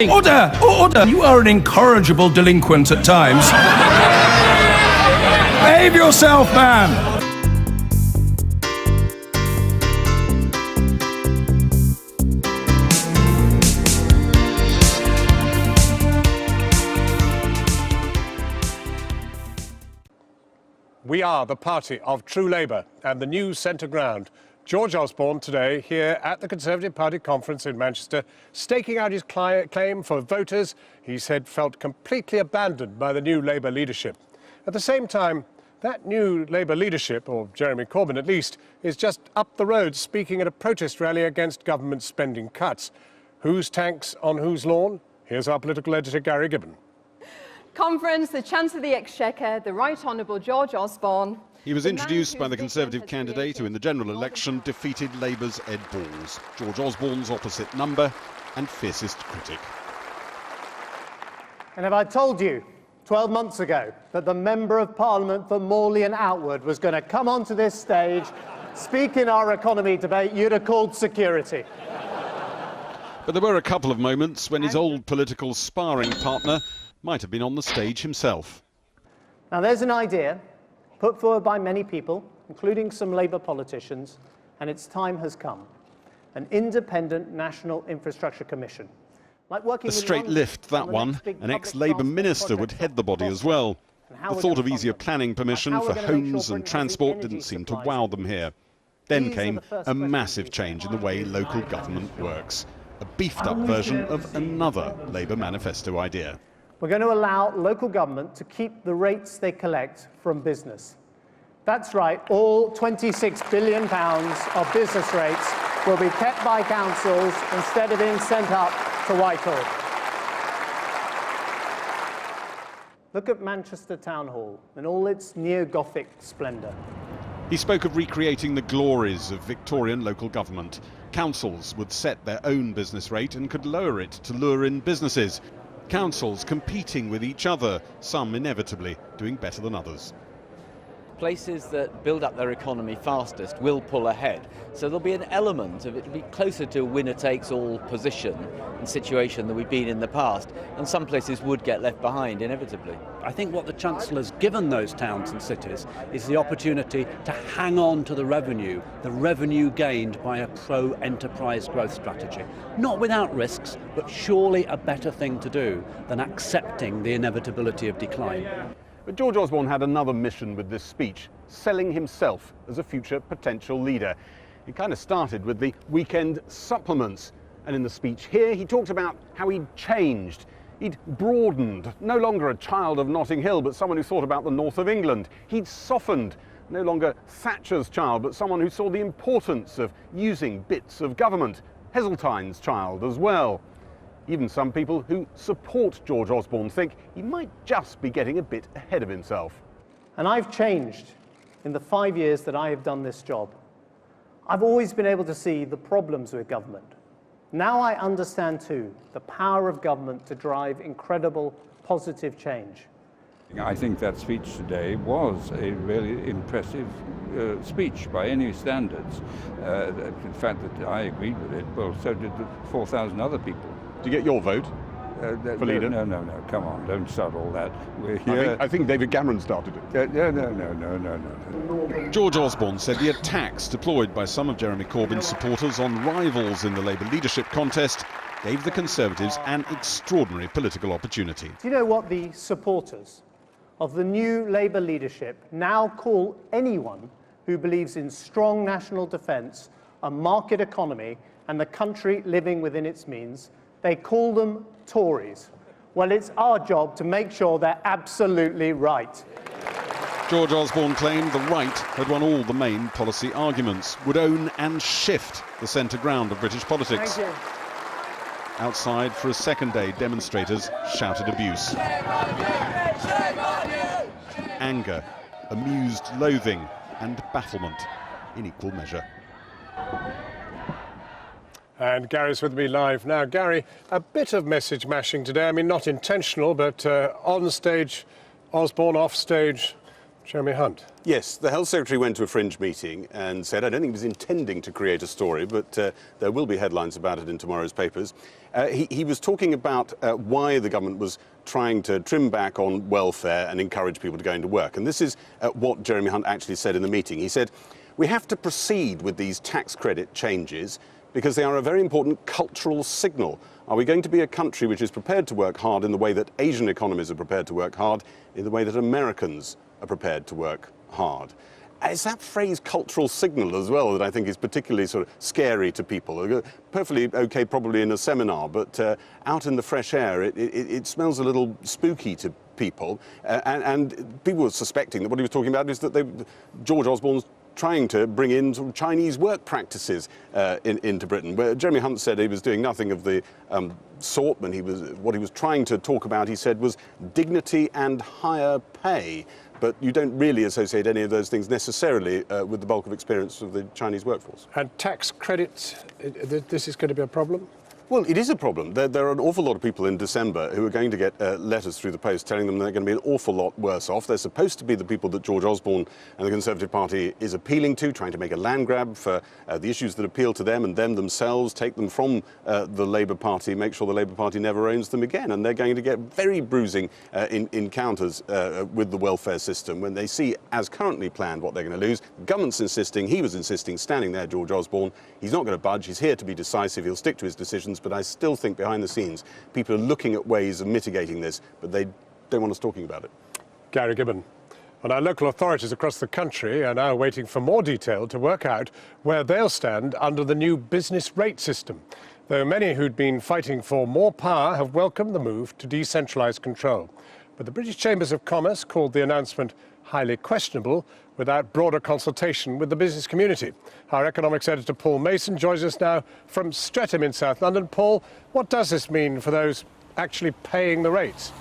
Order! Order! You are an incorrigible delinquent at times. Behave yourself, man! We are the party of true Labour and the new centre ground. George Osborne today here at the Conservative Party conference in Manchester, staking out his claim for voters he said felt completely abandoned by the new Labour leadership. At the same time, that new Labour leadership, or Jeremy Corbyn at least, is just up the road speaking at a protest rally against government spending cuts. Whose tanks on whose lawn? Here's our political editor, Gary Gibbon. Conference, the Chancellor of the Exchequer, the Right Honourable George Osborne. He was introduced by the Conservative candidate who in the general election defeated Labour's Ed Balls, George Osborne's opposite number and fiercest critic. And if I told you 12 months ago that the Member of Parliament for Morley and Outward was going to come onto this stage, speak in our economy debate, you'd have called security. But there were a couple of moments when his old political sparring partner might have been on the stage himself. Now there's an idea put forward by many people, including some Labour politicians, and its time has come. An independent National Infrastructure Commission. Like working a straight lift, that one. An ex-Labour minister would head the body as well. The thought of easier planning permission for homes and transport didn't seem to wow them here. Then came a massive change in the way local government works. A beefed-up version of another Labour manifesto idea. We're going to allow local government to keep the rates they collect from business. That's right, all £26 billion of business rates will be kept by councils instead of being sent up to Whitehall. Look at Manchester Town Hall in all its neo-Gothic splendour. He spoke of recreating the glories of Victorian local government. Councils would set their own business rate and could lower it to lure in businesses. Councils competing with each other, some inevitably doing better than others. Places that build up their economy fastest will pull ahead. So there'll be an element of it will be closer to a winner-takes-all position and situation than we've been in the past. And some places would get left behind inevitably. I think what the Chancellor's given those towns and cities is the opportunity to hang on to the revenue gained by a pro-enterprise growth strategy. Not without risks, but surely a better thing to do than accepting the inevitability of decline. But George Osborne had another mission with this speech, selling himself as a future potential leader. It kind of started with the weekend supplements. And in the speech here, he talked about how he'd changed. He'd broadened, no longer a child of Notting Hill, but someone who thought about the north of England. He'd softened, no longer Thatcher's child, but someone who saw the importance of using bits of government. Heseltine's child as well. Even some people who support George Osborne think he might just be getting a bit ahead of himself. And I've changed in the 5 years that I have done this job. I've always been able to see the problems with government. Now I understand too the power of government to drive incredible positive change. I think that speech today was a really impressive speech by any standards. In fact, that I agreed with it, well, so did the 4,000 other people. To get your vote for leader? No, come on, don't start all that. We're here. I think David Cameron started it. No. George Osborne said the attacks deployed by some of Jeremy Corbyn's supporters on rivals in the Labour leadership contest gave the Conservatives an extraordinary political opportunity. Do you know what the supporters of the new Labour leadership now call anyone who believes in strong national defence, a market economy and the country living within its means? They call them Tories. Well, it's our job to make sure they're absolutely right. George Osborne claimed the right had won all the main policy arguments, would own and shift the centre ground of British politics. Thank you. Outside for a second day, demonstrators shouted abuse. Anger, amused loathing and bafflement in equal measure. And Gary's with me live now. Gary, a bit of message mashing today. I mean, not intentional, but on stage, Osborne, off stage, Jeremy Hunt. Yes, the Health Secretary went to a Fringe meeting and said, I don't think he was intending to create a story, but there will be headlines about it in tomorrow's papers. He was talking about why the government was trying to trim back on welfare and encourage people to go into work. And this is what Jeremy Hunt actually said in the meeting. He said, we have to proceed with these tax credit changes because they are a very important cultural signal. Are we going to be a country which is prepared to work hard in the way that Asian economies are prepared to work hard, in the way that Americans are prepared to work hard? It's that phrase cultural signal as well that I think is particularly sort of scary to people. Perfectly okay probably in a seminar, but out in the fresh air it smells a little spooky to people. And people were suspecting that what he was talking about is that George Osborne's trying to bring in sort of Chinese work practices into Britain. Where Jeremy Hunt said he was doing nothing of the sort. When what he was trying to talk about, he said, was dignity and higher pay. But you don't really associate any of those things necessarily with the bulk of experience of the Chinese workforce. And tax credits, this is going to be a problem? Well, it is a problem. There are an awful lot of people in December who are going to get letters through the post telling them they're going to be an awful lot worse off. They're supposed to be the people that George Osborne and the Conservative Party is appealing to, trying to make a land grab for the issues that appeal to them and them themselves, take them from the Labour Party, make sure the Labour Party never owns them again. And they're going to get very bruising encounters with the welfare system when they see, as currently planned, what they're going to lose. The government's insisting, he was insisting, standing there, George Osborne, he's not going to budge, he's here to be decisive, he'll stick to his decisions. But I still think behind the scenes, people are looking at ways of mitigating this, but they don't want us talking about it. Gary Gibbon. And our local authorities across the country are now waiting for more detail to work out where they'll stand under the new business rate system. Though many who'd been fighting for more power have welcomed the move to decentralise control. But the British Chambers of Commerce called the announcement highly questionable without broader consultation with the business community. Our economics editor Paul Mason joins us now from Streatham in South London. Paul, what does this mean for those actually paying the rates?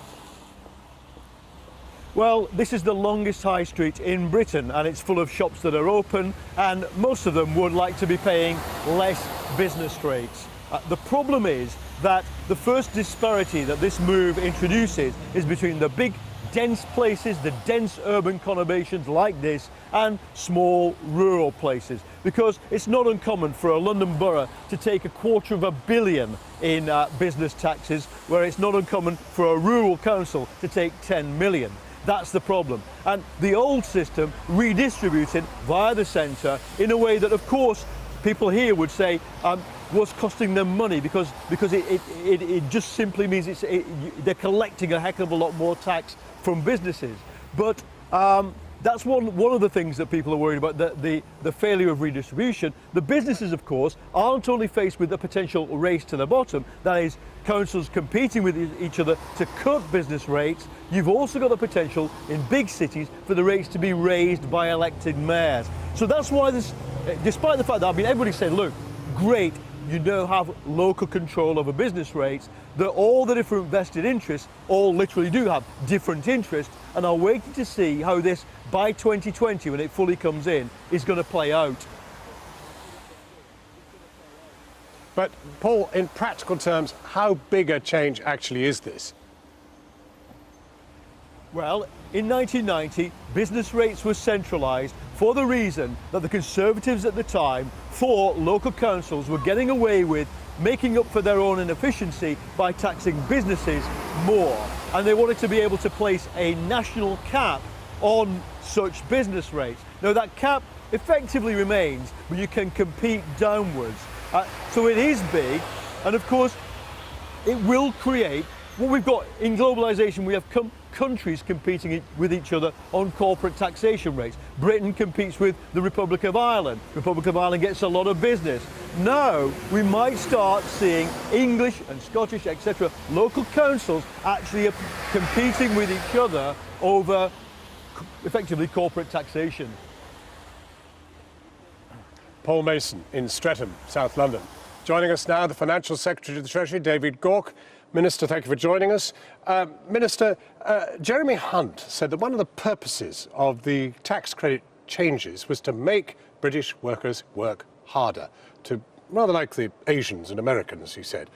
Well, this is the longest high street in Britain and it's full of shops that are open and most of them would like to be paying less business rates. The problem is that the first disparity that this move introduces is between the big dense places, the dense urban conurbations like this, and small rural places. Because it's not uncommon for a London borough to take £250 million in business taxes, where it's not uncommon for a rural council to take 10 million. That's the problem. And the old system redistributed via the centre in a way that, of course, people here would say was costing them money because it just simply means they're collecting a heck of a lot more tax from businesses. But that's one of the things that people are worried about, the failure of redistribution. The businesses, of course, aren't only faced with a potential race to the bottom, that is, councils competing with each other to cut business rates. You've also got the potential in big cities for the rates to be raised by elected mayors. So that's why this, despite the fact that, everybody said, look, great, you now have local control over business rates, that all the different vested interests all literally do have different interests and are waiting to see how this, by 2020, when it fully comes in, is going to play out. But, Paul, in practical terms, how big a change actually is this? Well, in 1990, business rates were centralised for the reason that the Conservatives at the time thought local councils were getting away with making up for their own inefficiency by taxing businesses more. And they wanted to be able to place a national cap on such business rates. Now, that cap effectively remains, but you can compete downwards. So it is big, and of course, it will create what we've got in globalisation. We have countries competing with each other on corporate taxation rates. Britain competes with the Republic of Ireland. The Republic of Ireland gets a lot of business. Now we might start seeing English and Scottish, etc., local councils actually competing with each other over effectively corporate taxation. Paul Mason in Streatham, South London. Joining us now, the Financial Secretary of the Treasury, David Gauke. Minister, thank you for joining us. Minister, Jeremy Hunt said that one of the purposes of the tax credit changes was to make British workers work harder, rather like the Asians and Americans, he said.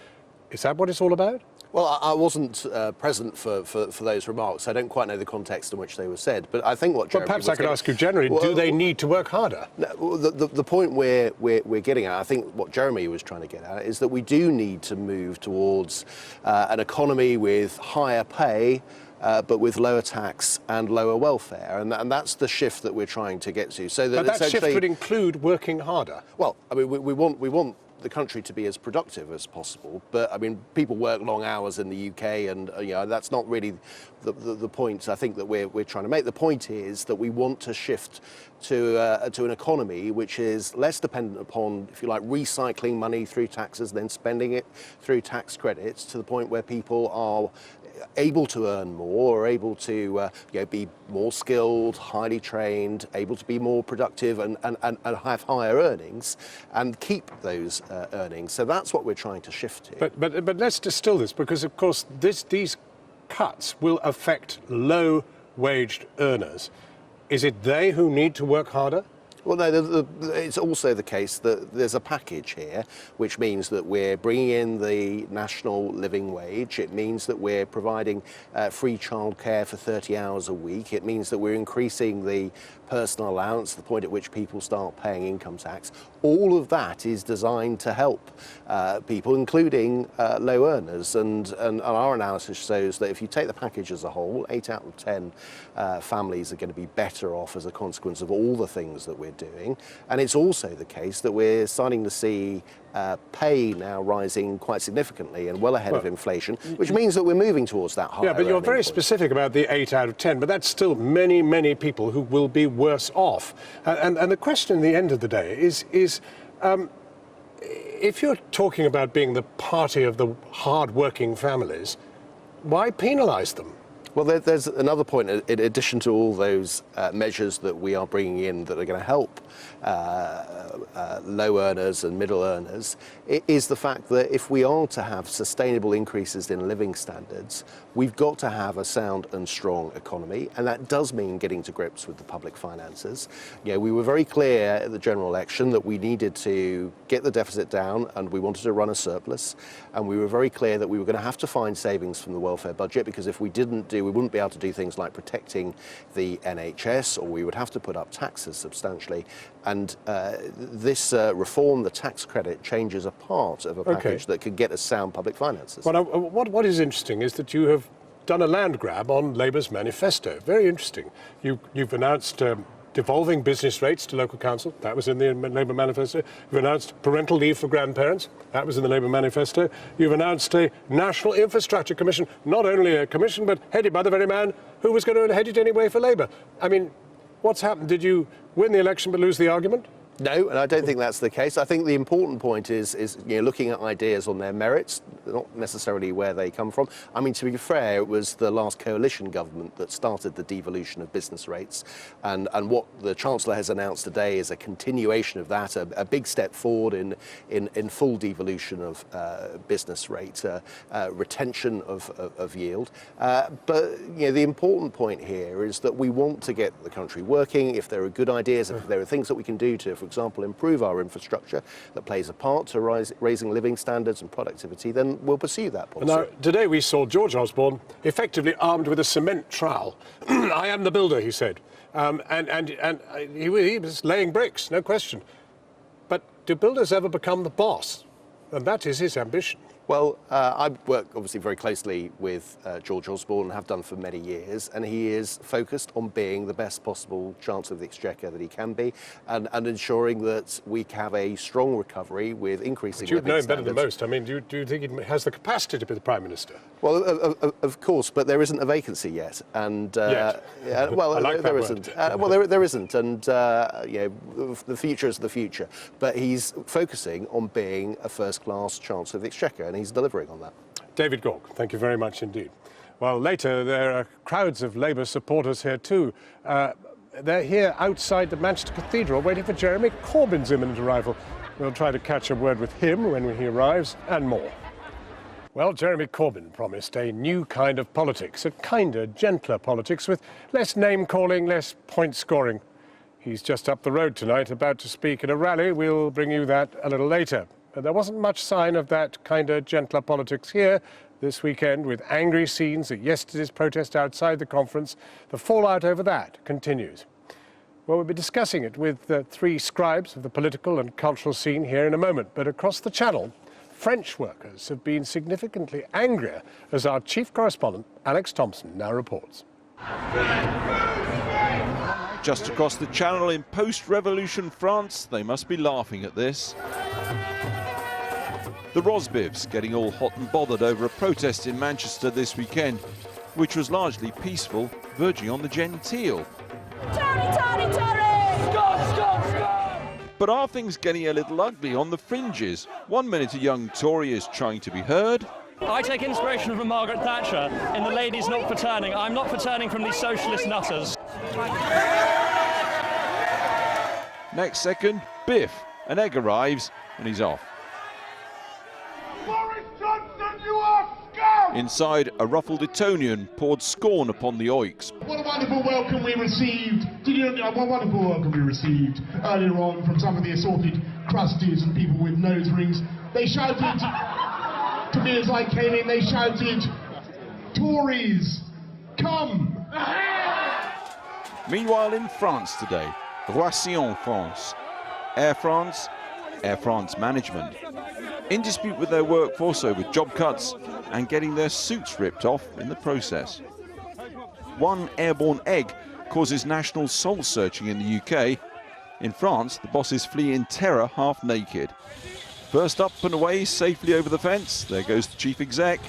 Is that what it's all about? Well, I wasn't present for those remarks. I don't quite know the context in which they were said. But I think what Jeremy perhaps I could ask you generally, do they need to work harder? No, the point we're getting at, I think what Jeremy was trying to get at, is that we do need to move towards an economy with higher pay, but with lower tax and lower welfare, and that's the shift that we're trying to get to. So that shift would include working harder. Well, I mean, we want the country to be as productive as possible, but I mean, people work long hours in the UK, and that's not really the point I think that we're trying to make. The point is that we want to shift to an economy which is less dependent upon, if you like, recycling money through taxes and then spending it through tax credits, to the point where people are able to earn more, or able to be more skilled, highly trained, able to be more productive and have higher earnings and keep those earnings. So that's what we're trying to shift to. But let's distill this, because of course these cuts will affect low-waged earners. Is it they who need to work harder? Well, no, it's also the case that there's a package here, which means that we're bringing in the national living wage. It means that we're providing free childcare for 30 hours a week. It means that we're increasing the personal allowance, the point at which people start paying income tax. All of that is designed to help people, including low earners. And our analysis shows that if you take the package as a whole, 8 out of 10 families are going to be better off as a consequence of all the things that we're doing. And it's also the case that we're starting to see pay now rising quite significantly and well ahead of inflation, which means that we're moving towards that higher. Yeah, but you're very point. specific about the 8 out of 10, but that's still many, many people who will be worse off. And the question at the end of the day is if you're talking about being the party of the hard-working families, why penalise them? Well, there's another point. In addition to all those measures that we are bringing in that are going to help low earners and middle earners, it is the fact that if we are to have sustainable increases in living standards, we've got to have a sound and strong economy, and that does mean getting to grips with the public finances. We were very clear at the general election that we needed to get the deficit down, and we wanted to run a surplus, and we were very clear that we were going to have to find savings from the welfare budget, because if we didn't we wouldn't be able to do things like protecting the NHS, or we would have to put up taxes substantially. And this reform, the tax credit, changes a part of a package that could get us sound public finances. Well, what is interesting is that you have done a land grab on Labour's manifesto. Very interesting. You've announced devolving business rates to local council. That was in the Labour manifesto. You've announced parental leave for grandparents. That was in the Labour manifesto. You've announced a National Infrastructure Commission, not only a commission, but headed by the very man who was going to head it anyway for Labour. I mean, what's happened? Did you win the election but lose the argument? No, and I don't think that's the case. I think the important point is looking at ideas on their merits, not necessarily where they come from. I mean, to be fair, it was the last coalition government that started the devolution of business rates, and what the Chancellor has announced today is a continuation of that, a big step forward in full devolution of business rate, retention of yield. But the important point here is that we want to get the country working. If there are good ideas, if there are things that we can do to, for example, improve our infrastructure that plays a part to raising living standards and productivity, then we'll pursue that policy. Now, today we saw George Osborne effectively armed with a cement trowel. I am the builder, he said. And he was laying bricks, no question. But do builders ever become the boss? And that is his ambition. Well, I work obviously very closely with George Osborne and have done for many years, and he is focused on being the best possible Chancellor of the Exchequer that he can be, and ensuring that we have a strong recovery with increasing living standards. You'd know him better than most. I mean, do you think he has the capacity to be the Prime Minister? Well, of course, but there isn't a vacancy yet, and well, there isn't. Well, there isn't, and the future is the future. But he's focusing on being a first-class Chancellor of the Exchequer, and he's delivering on that. David Gork, thank you very much indeed. Well, later there are crowds of Labour supporters here too. They're here outside the Manchester Cathedral waiting for Jeremy Corbyn's imminent arrival. We'll try to catch a word with him when he arrives, and more. Well, Jeremy Corbyn promised a new kind of politics, a kinder, gentler politics with less name-calling, less point-scoring. He's just up the road tonight, about to speak at a rally. We'll bring you that a little later. But there wasn't much sign of that kinder, gentler politics here this weekend with angry scenes at yesterday's protest outside the conference. The fallout over that continues. Well, we'll be discussing it with three scribes of the political and cultural scene here in a moment. But across the channel, French workers have been significantly angrier, as our chief correspondent, Alex Thompson, now reports. Just across the channel in post-revolution France, they must be laughing at this. The Rosbifs getting all hot and bothered over a protest in Manchester this weekend, which was largely peaceful, verging on the genteel. But are things getting a little ugly on the fringes? 1 minute a young Tory is trying to be heard. I take inspiration from Margaret Thatcher in the ladies not for turning. I'm not for turning from these socialist nutters. Next second, biff, an egg arrives and he's off. Boris Johnson, you are scum! Inside, a ruffled Etonian poured scorn upon the oiks. What a wonderful welcome we received. Did you know what wonderful welcome we received earlier on from some of the assorted crusties and people with nose rings? They shouted to me as I came in, they shouted, Tories, come! Meanwhile, in France today, Roissy en France. Air France management. In dispute with their workforce over job cuts and getting their suits ripped off in the process. One airborne egg causes national soul searching in the UK. In France, the bosses flee in terror half naked. First up and away safely over the fence, there goes the chief exec.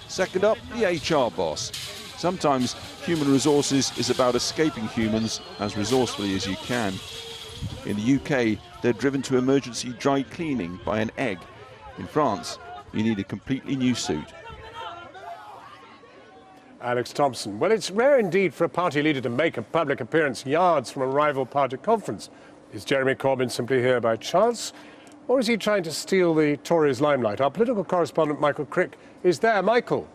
Second up, the HR boss. Sometimes human resources is about escaping humans as resourcefully as you can. In the UK, they're driven to emergency dry cleaning by an egg. In France, you need a completely new suit. Alex Thompson. Well, it's rare indeed for a party leader to make a public appearance yards from a rival party conference. Is Jeremy Corbyn simply here by chance? Or is he trying to steal the Tories' limelight? Our political correspondent, Michael Crick, is there. Michael.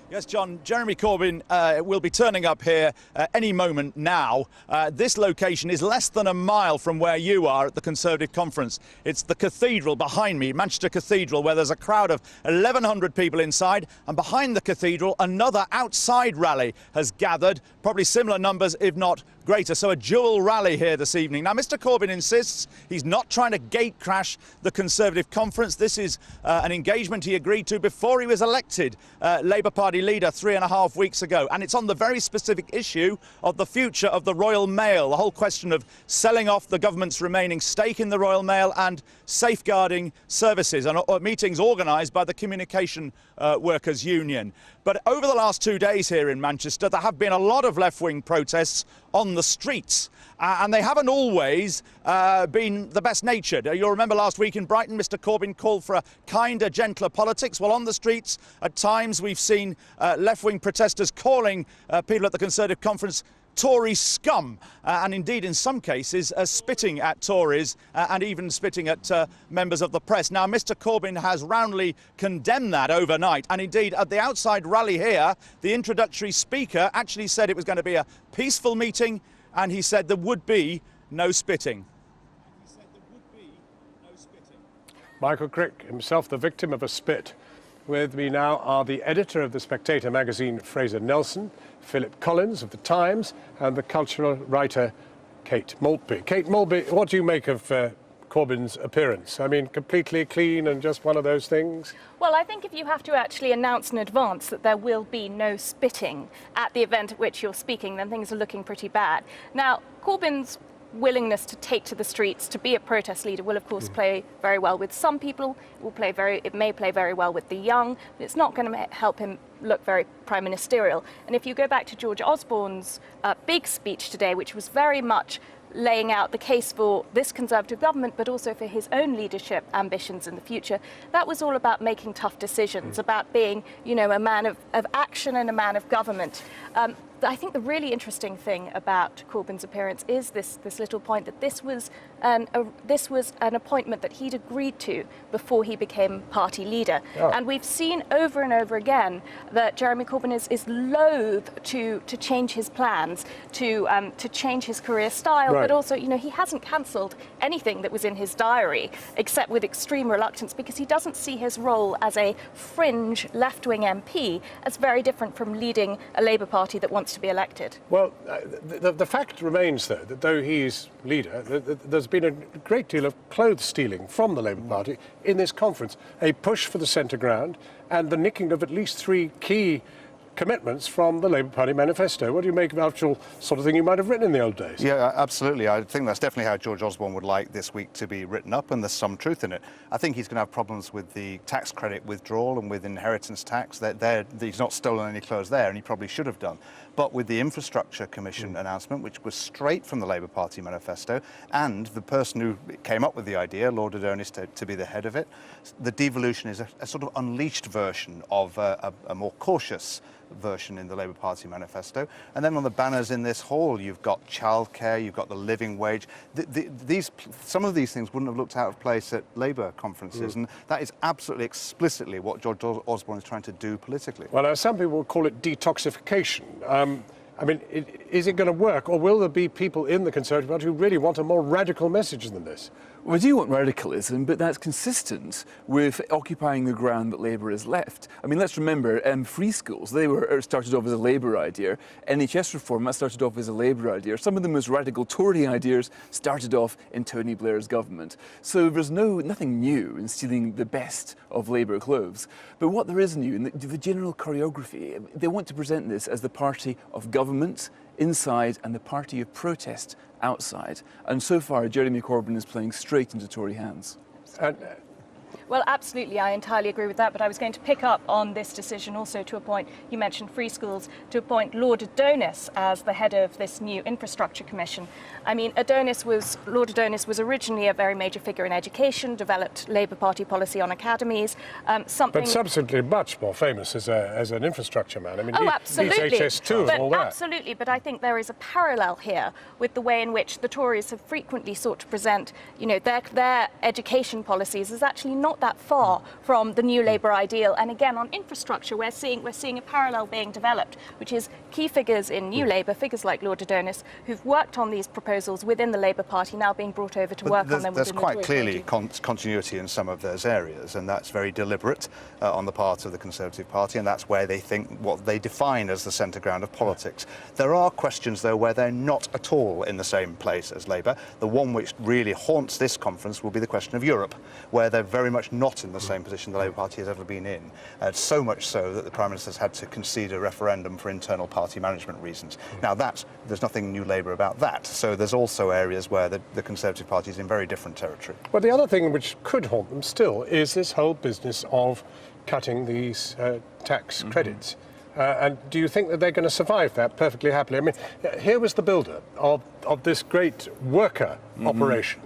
Yes, John, Jeremy Corbyn will be turning up here any moment now. This location is less than a mile from where you are at the Conservative conference. It's the cathedral behind me, Manchester Cathedral, where there's a crowd of 1,100 people inside. And behind the cathedral, another outside rally has gathered, probably similar numbers, if not greater. So a dual rally here this evening. Now, Mr. Corbyn insists he's not trying to gate crash the Conservative conference. This is an engagement he agreed to before he was elected Labour Party leader 3.5 weeks ago. And it's on the very specific issue of the future of the Royal Mail, the whole question of selling off the government's remaining stake in the Royal Mail and safeguarding services, and meetings organised by the Communication Workers Union. But over the last 2 days here in Manchester, there have been a lot of left-wing protests on the streets, and they haven't always been the best natured. You'll remember last week in Brighton, Mr. Corbyn called for a kinder, gentler politics. Well, on the streets, at times we've seen left-wing protesters calling people at the Conservative conference Tory scum, and indeed in some cases spitting at Tories and even spitting at members of the press. Now, Mr. Corbyn has roundly condemned that overnight, and indeed at the outside rally here, the introductory speaker actually said it was going to be a peaceful meeting, and he said there would be no spitting. Michael Crick, himself the victim of a spit. With me now are the editor of The Spectator magazine, Fraser Nelson, Philip Collins of The Times, and the cultural writer, Kate Maltby. Kate Maltby, what do you make of Corbyn's appearance? I mean, completely clean and just one of those things? Well, I think if you have to actually announce in advance that there will be no spitting at the event at which you're speaking, then things are looking pretty bad. Now, Corbyn's willingness to take to the streets to be a protest leader will of course play very well with some people. It may play very well with the young, but it's not going to help him look very prime ministerial. And if you go back to George Osborne's big speech today, which was very much laying out the case for this Conservative government, but also for his own leadership ambitions in the future, that was all about making tough decisions, about being, you know, a man of action and a man of government. I think the really interesting thing about Corbyn's appearance is this little point that this was an appointment that he'd agreed to before he became party leader. Oh. And we've seen over and over again that Jeremy Corbyn is loath to change his plans, to change his career style, Right. but also, you know, he hasn't cancelled anything that was in his diary, except with extreme reluctance, because he doesn't see his role as a fringe left-wing MP as very different from leading a Labour Party that wants to be elected. Well, the fact remains, though, that though he's leader, there's been a great deal of clothes stealing from the Labour Party in this conference. A push for the centre ground and the nicking of at least 3 key commitments from the Labour Party manifesto. What do you make of the actual sort of thing you might have written in the old days? Yeah, absolutely. I think that's definitely how George Osborne would like this week to be written up, and there's some truth in it. I think he's going to have problems with the tax credit withdrawal and with inheritance tax. He's not stolen any clothes there, and he probably should have done. But with the Infrastructure Commission announcement, which was straight from the Labour Party manifesto, and the person who came up with the idea, Lord Adonis, to be the head of it, the devolution is a sort of unleashed version of a more cautious version in the Labour Party manifesto. And then on the banners in this hall, you've got childcare, you've got the living wage. Some of these things wouldn't have looked out of place at Labour conferences, and that is absolutely explicitly what George Osborne is trying to do politically. Well, now, some people would call it detoxification. I mean, is it going to work, or will there be people in the Conservative Party who really want a more radical message than this? Well, I do want radicalism, but that's consistent with occupying the ground that Labour has left. I mean, let's remember, free schools, they were started off as a Labour idea. NHS reform, that started off as a Labour idea. Some of the most radical Tory ideas started off in Tony Blair's government. So there's nothing new in stealing the best of Labour clothes. But what there is new in the general choreography, they want to present this as the party of government inside and the party of protest outside. And so far, Jeremy Corbyn is playing straight into Tory hands. Well, absolutely, I entirely agree with that, but I was going to pick up on this decision also to appoint, you mentioned free schools, to appoint Lord Adonis as the head of this new Infrastructure Commission. I mean, Lord Adonis was originally a very major figure in education, developed Labour Party policy on academies, But subsequently much more famous as an infrastructure man. I mean, absolutely. he's HS2 and all that. Absolutely, but I think there is a parallel here with the way in which the Tories have frequently sought to present, you know, their education policies as actually not that far from the new Labour ideal. And again, on infrastructure, we're seeing a parallel being developed, which is key figures in new Labour, figures like Lord Adonis, who've worked on these proposals within the Labour Party, now being brought over to work on them. There's quite clearly continuity in some of those areas, and that's very deliberate on the part of the Conservative Party, and that's where they think what they define as the centre ground of politics. There are questions, though, where they're not at all in the same place as Labour. The one which really haunts this conference will be the question of Europe, where they're very much not in the same position the Labour Party has ever been in. So much so that the Prime Minister's had to concede a referendum for internal party management reasons. Now, there's nothing new Labour about that. So there's also areas where the Conservative Party is in very different territory. Well, the other thing which could haunt them still is this whole business of cutting these tax credits. And do you think that they're going to survive that perfectly happily? I mean, here was the builder of this great worker operation.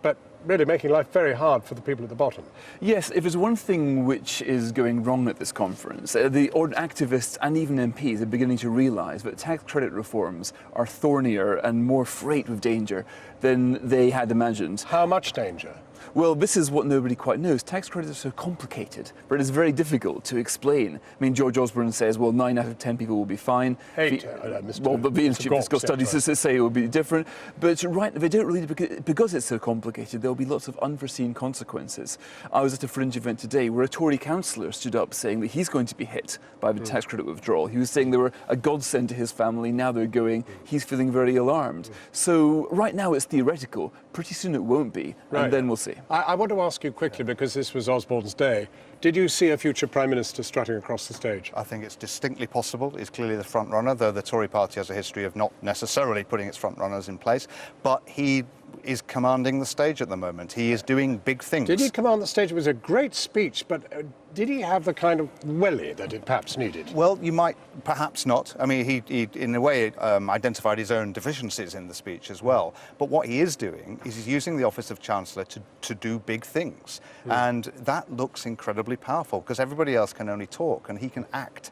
But really making life very hard for the people at the bottom. Yes, if there's one thing which is going wrong at this conference, the activists and even MPs are beginning to realise that tax credit reforms are thornier and more fraught with danger than they had imagined. How much danger? Well, this is what nobody quite knows. Tax credits are so complicated, but it's very difficult to explain. I mean, George Osborne says, well, 9 out of 10 people will be fine. Well, but the Institute for Fiscal Studies say it will be different. But they don't really, because it's so complicated, there'll be lots of unforeseen consequences. I was at a fringe event today where a Tory councillor stood up saying that he's going to be hit by the tax credit withdrawal. He was saying they were a godsend to his family. Now they're going, he's feeling very alarmed. So right now it's theoretical. Pretty soon it won't be, and then we'll see. I want to ask you quickly, because this was Osborne's day, did you see a future Prime Minister strutting across the stage? I think it's distinctly possible. He's clearly the front runner, though the Tory party has a history of not necessarily putting its front runners in place. But he is commanding the stage at the moment. He is doing big things. Did he command the stage? It was a great speech, but did he have the kind of welly that it perhaps needed? Well, you might perhaps not. I mean, he in a way, identified his own deficiencies in the speech as well. But what he is doing is he's using the office of Chancellor to do big things. And that looks incredibly powerful, because everybody else can only talk and he can act.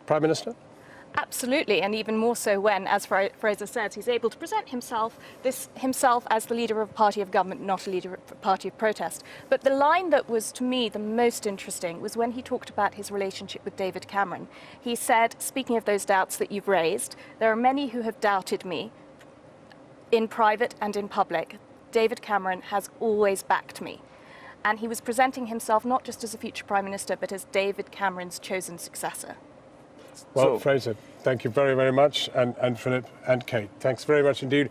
Prime Minister? Absolutely, and even more so when, as Fraser says, he's able to present himself as the leader of a party of government, not a leader of a party of protest. But the line that was, to me, the most interesting was when he talked about his relationship with David Cameron. He said, speaking of those doubts that you've raised, there are many who have doubted me in private and in public. David Cameron has always backed me. And he was presenting himself not just as a future Prime Minister, but as David Cameron's chosen successor. Well, Fraser, thank you very, very much, and Philip and Kate. Thanks very much indeed.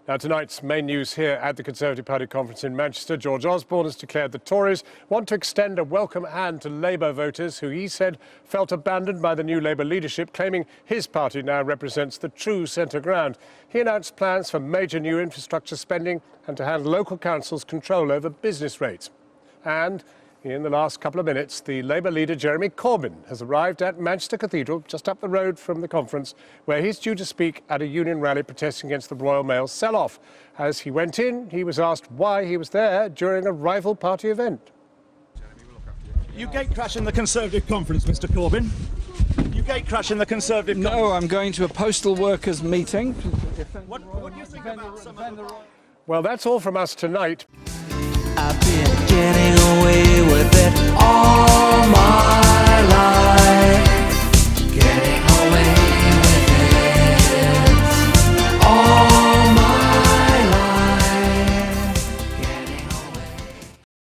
Now, tonight's main news here at the Conservative Party conference in Manchester, George Osborne has declared the Tories want to extend a welcome hand to Labour voters who he said felt abandoned by the new Labour leadership, claiming his party now represents the true centre ground. He announced plans for major new infrastructure spending and to hand local councils control over business rates. And in the last couple of minutes, the Labour leader Jeremy Corbyn has arrived at Manchester Cathedral, just up the road from the conference, where he's due to speak at a union rally protesting against the Royal Mail sell-off. As he went in, he was asked why he was there during a rival party event. You gate-crash in the Conservative conference, Mr Corbyn. You gate-crash in the Conservative conference. No, I'm going to a postal workers' meeting. What do you think about some of the... Well, that's all from us tonight. I've been